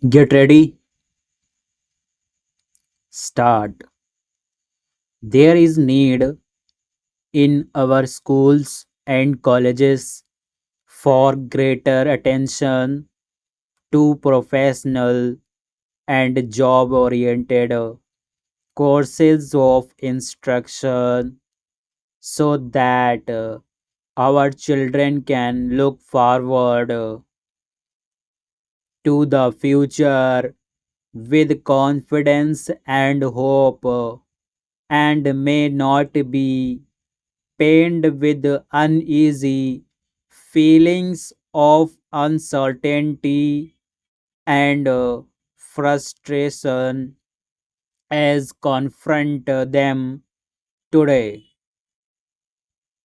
Get ready, start. There is need in our schools and colleges for greater attention to professional and job oriented courses of instruction so that our children can look forward to the future with confidence and hope and may not be pained with uneasy feelings of uncertainty and frustration as confront them today.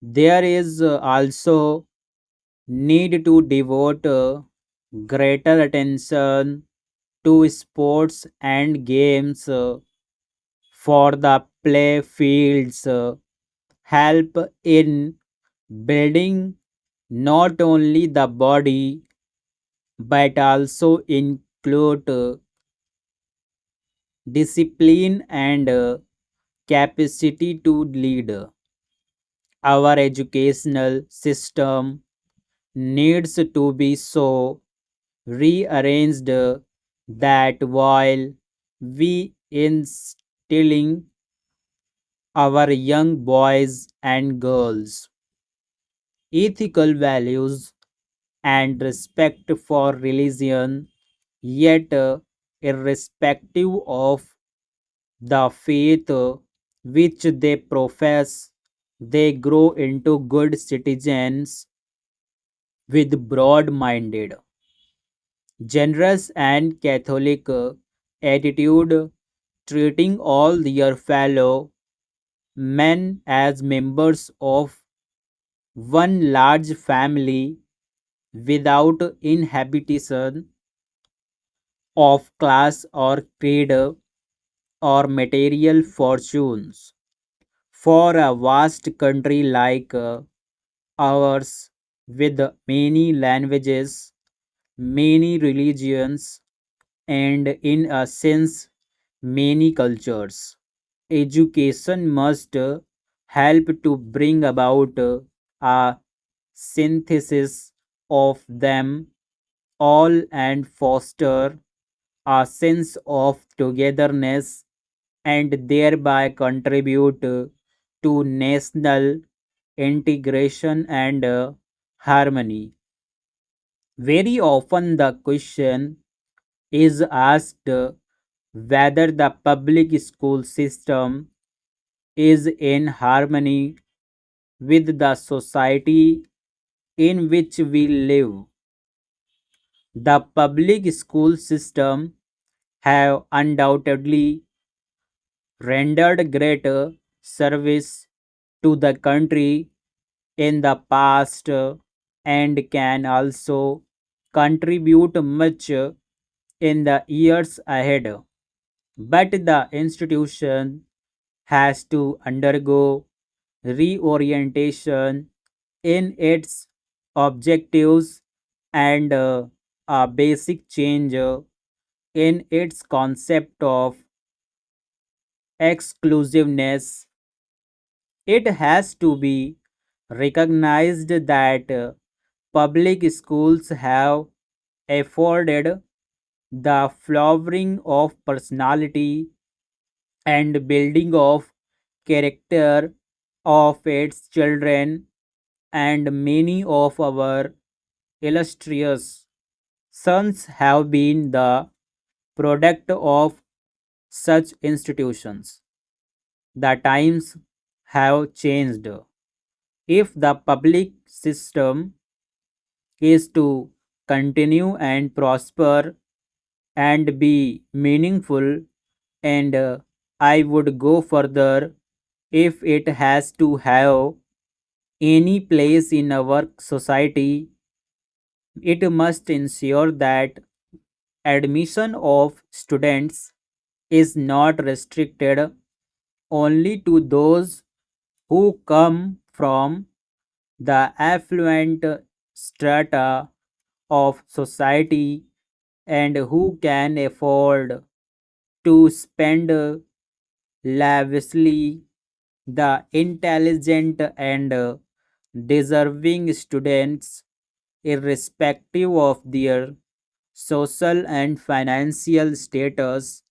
There is also need to devote greater attention to sports and games for the play fields help in building not only the body but also include discipline and capacity to lead. Our educational system needs to be so rearranged that while we instilling our young boys and girls ethical values and respect for religion, yet irrespective of the faith which they profess, they grow into good citizens with broad minded, generous, and Catholic attitude, treating all their fellow men as members of one large family without inhabitation of class or creed or material fortunes. For a vast country like ours, with many languages, many religions, and in a sense, many cultures, education must help to bring about a synthesis of them all and foster a sense of togetherness and thereby contribute to national integration and harmony. Very often, the question is asked whether the public school system is in harmony with the society in which we live. The public school system have undoubtedly rendered great service to the country in the past and can also contribute much in the years ahead. But the institution has to undergo reorientation in its objectives and a basic change in its concept of exclusiveness. It has to be recognized that public schools have afforded the flowering of personality and building of character of its children, and many of our illustrious sons have been the product of such institutions. The times have changed. If the public system is to continue and prosper and be meaningful, and I would go further, if it has to have any place in our society, it must ensure that admission of students is not restricted only to those who come from the affluent strata of society and who can afford to spend lavishly. The intelligent and deserving students, irrespective of their social and financial status,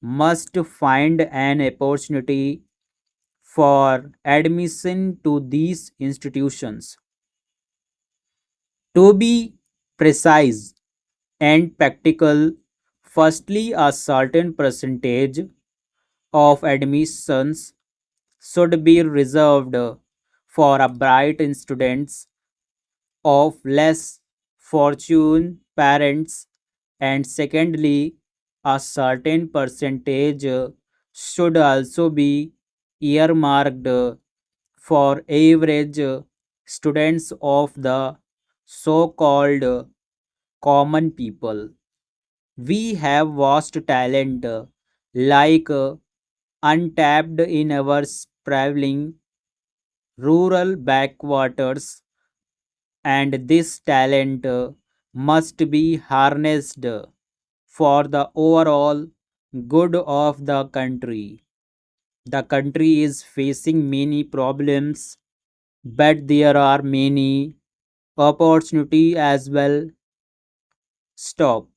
must find an opportunity for admission to these institutions. To be precise and practical, firstly, a certain percentage of admissions should be reserved for a bright students of less fortune parents, and secondly, a certain percentage should also be earmarked for average students of the so called common people. We have vast talent like untapped in our sprawling rural backwaters, and this talent must be harnessed for the overall good of the country. The country is facing many problems, but there are many opportunity as well. Stop.